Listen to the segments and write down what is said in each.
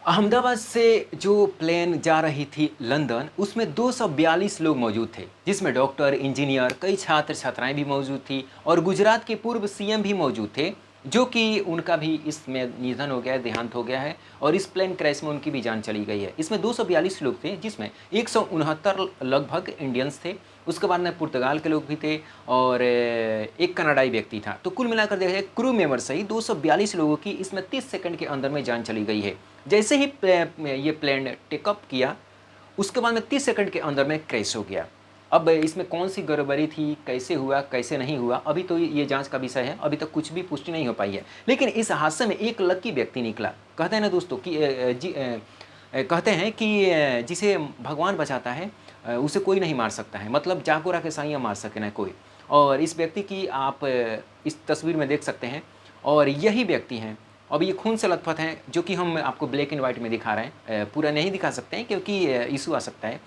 अहमदाबाद से जो प्लेन जा रही थी लंदन, उसमें 242 लोग मौजूद थे, जिसमें डॉक्टर, इंजीनियर, कई छात्र छात्राएं भी मौजूद थी और गुजरात के पूर्व सीएम भी मौजूद थे, जो कि उनका भी इसमें निधन हो गया है, देहांत हो गया है और इस प्लेन क्रैश में उनकी भी जान चली गई है। इसमें 242 लोग थे, जिसमें 169 लगभग इंडियंस थे, उसके बाद में पुर्तगाल के लोग भी थे और एक कनाडाई व्यक्ति था। तो कुल मिलाकर देखा जाए क्रू मेंबर सही 242 लोगों की इसमें 30 सेकंड के अंदर में जान चली गई है। जैसे ही ये प्लेन टेकअप किया, उसके बाद में 30 सेकंड के अंदर में क्रैश हो गया। अब इसमें कौन सी गड़बड़ी थी, कैसे हुआ, कैसे नहीं हुआ, अभी तो ये जांच का विषय है, अभी तक कुछ भी पुष्टि नहीं हो पाई है। लेकिन इस हादसे में एक लकी व्यक्ति निकला। कहते हैं ना दोस्तों कि कहते हैं कि जिसे भगवान बचाता है उसे कोई नहीं मार सकता है, मतलब जागोरा के साइयाँ मार सके ना कोई। और इस व्यक्ति की आप इस तस्वीर में देख सकते हैं और यही व्यक्ति हैं। अब ये खून से लथपथ हैं, जो कि हम आपको ब्लैक एंड वाइट में दिखा रहे हैं, पूरा नहीं दिखा सकते हैं क्योंकि इशू आ सकता है।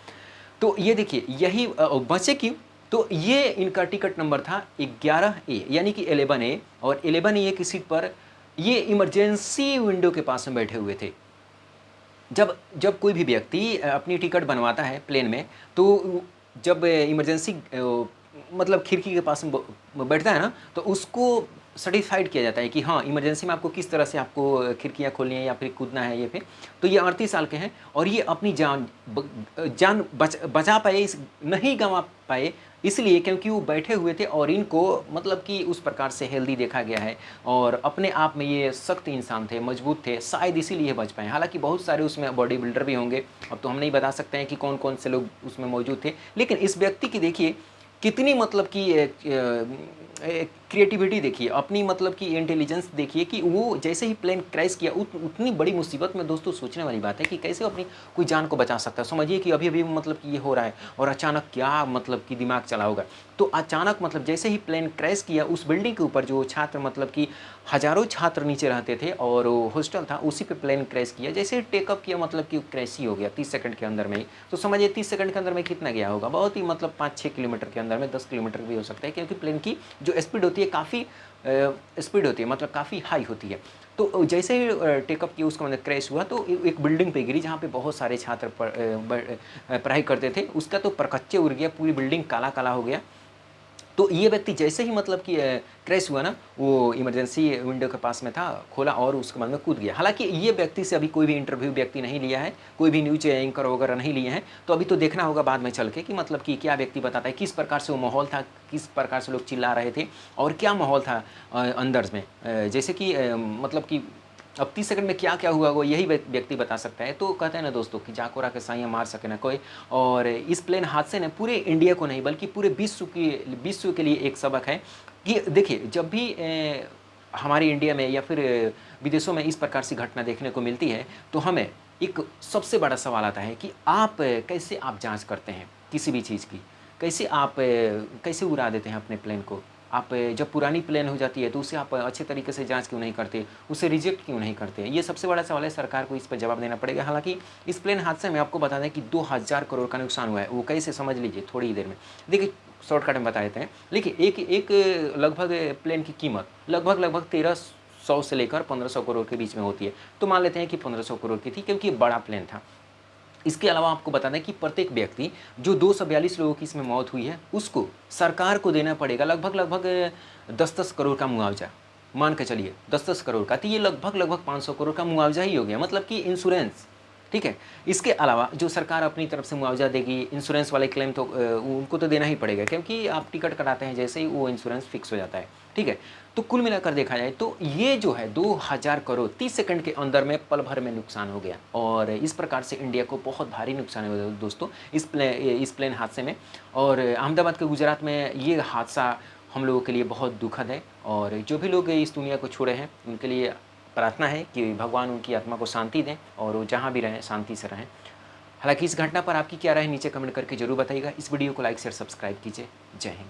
तो ये देखिए, यही बचे क्यों, तो ये इनका टिकट नंबर था 11A यानी कि 11A, और 11A की सीट पर ये इमरजेंसी विंडो के पास में बैठे हुए थे। जब जब कोई भी व्यक्ति अपनी टिकट बनवाता है प्लेन में, तो जब इमरजेंसी मतलब खिड़की के पास में बैठता है ना, तो उसको सर्टिफाइड किया जाता है कि हाँ, इमरजेंसी में आपको किस तरह से आपको खिड़कियाँ खोलनी है या फिर कूदना है ये पे। तो ये 38 साल के हैं और ये अपनी जान बचा पाए, नहीं गंवा पाए, इसलिए क्योंकि वो बैठे हुए थे और इनको मतलब कि उस प्रकार से हेल्दी देखा गया है और अपने आप में ये सख्त इंसान थे, मजबूत थे, शायद इसीलिए बच पाए। हालांकि बहुत सारे उसमें बॉडी बिल्डर भी होंगे, अब तो हम नहीं बता सकते हैं कि कौन कौन से लोग उसमें मौजूद थे, लेकिन इस व्यक्ति की देखिए कितनी मतलब कि क्रिएटिविटी देखिए, अपनी मतलब कि इंटेलिजेंस देखिए कि वो जैसे ही प्लेन क्रैश किया, उतनी बड़ी मुसीबत में दोस्तों सोचने वाली बात है कि कैसे अपनी कोई जान को बचा सकता है। समझिए कि अभी अभी मतलब कि ये हो रहा है और अचानक क्या मतलब कि दिमाग चला होगा। तो अचानक मतलब जैसे ही प्लेन क्रैश किया, उस बिल्डिंग के ऊपर जो छात्र मतलब कि हज़ारों छात्र नीचे रहते थे और हॉस्टल था, उसी पे प्लेन क्रैश किया। जैसे ही टेकअप किया मतलब कि क्रैश ही हो गया 30 सेकंड के अंदर में ही। तो समझिए 30 सेकंड के अंदर में कितना गया होगा, बहुत ही मतलब 5-6 किलोमीटर के अंदर में, 10 किलोमीटर भी हो सकता है, क्योंकि प्लेन की जो स्पीड होती है काफ़ी स्पीड होती है, मतलब काफ़ी हाई होती है। तो जैसे ही टेकअप किया, उसका मतलब क्रैश हुआ तो एक बिल्डिंग पे गिरी जहाँ पे बहुत सारे छात्र पढ़ाई करते थे। उसका तो परकच्चे उड़ गया, पूरी बिल्डिंग काला काला हो गया। तो ये व्यक्ति जैसे ही मतलब कि क्रैश हुआ ना, वो इमरजेंसी विंडो के पास में था, खोला और उसके बाद में कूद गया। हालांकि ये व्यक्ति से अभी कोई भी इंटरव्यू व्यक्ति नहीं लिया है, कोई भी न्यूज एंकर वगैरह नहीं लिए हैं, तो अभी तो देखना होगा बाद में चल के कि मतलब कि क्या व्यक्ति बताता है, किस प्रकार से वो माहौल था, किस प्रकार से लोग चिल्ला रहे थे और क्या माहौल था अंदर में। जैसे कि मतलब कि अब 30 सेकंड में क्या क्या हुआ वो यही व्यक्ति बता सकता है। तो कहते हैं ना दोस्तों कि जाकोरा के साइयाँ मार सके ना कोई। और इस प्लेन हादसे ने पूरे इंडिया को नहीं बल्कि पूरे विश्व के लिए एक सबक है कि देखिए, जब भी हमारे इंडिया में या फिर विदेशों में इस प्रकार से घटना देखने को मिलती है, तो हमें एक सबसे बड़ा सवाल आता है कि आप कैसे आप जाँच करते हैं किसी भी चीज़ की, कैसे आप कैसे उड़ा देते हैं अपने प्लेन को। आप जब पुरानी प्लेन हो जाती है तो उसे आप अच्छे तरीके से जांच क्यों नहीं करते, उसे रिजेक्ट क्यों नहीं करते, ये सबसे बड़ा सवाल है। सरकार को इस पर जवाब देना पड़ेगा। हालांकि इस प्लेन हादसे में आपको बता दें कि 2000 करोड़ का नुकसान हुआ है। वो कैसे, समझ लीजिए थोड़ी ही देर में। देखिए, शॉर्टकट में बता देते हैं। देखिए, एक लगभग प्लेन की कीमत लगभग 1300 से लेकर 1500 करोड़ के बीच में होती है। तो मान लेते हैं कि 1500 करोड़ की थी, क्योंकि बड़ा प्लेन था। इसके अलावा आपको बता दें कि प्रत्येक व्यक्ति, जो 242 लोगों की इसमें मौत हुई है, उसको सरकार को देना पड़ेगा लगभग 10-10 करोड़ का मुआवजा। मान के चलिए 10-10 करोड़ का, तो ये लगभग 500 करोड़ का मुआवजा ही हो गया, मतलब कि इंश्योरेंस। ठीक है। इसके अलावा जो सरकार अपनी तरफ से मुआवजा देगी, इंश्योरेंस वाले क्लेम तो उनको तो देना ही पड़ेगा, क्योंकि आप टिकट कटाते हैं जैसे ही वो इंश्योरेंस फिक्स हो जाता है। ठीक है। तो कुल मिलाकर देखा जाए तो ये जो है 2000 करोड़ 30 सेकंड के अंदर में पल भर में नुकसान हो गया और इस प्रकार से इंडिया को बहुत भारी नुकसान हुआ दोस्तों इस प्लेन हादसे में। और अहमदाबाद के गुजरात में ये हादसा हम लोगों के लिए बहुत दुखद है और जो भी लोग इस दुनिया को छोड़े हैं उनके लिए प्रार्थना है कि भगवान उनकी आत्मा को शांति दें और वो जहाँ भी रहें शांति से रहें। हालांकि इस घटना पर आपकी क्या राय है नीचे कमेंट करके जरूर बताइएगा। इस वीडियो को लाइक शेयर सब्सक्राइब कीजिए। जय हिंद।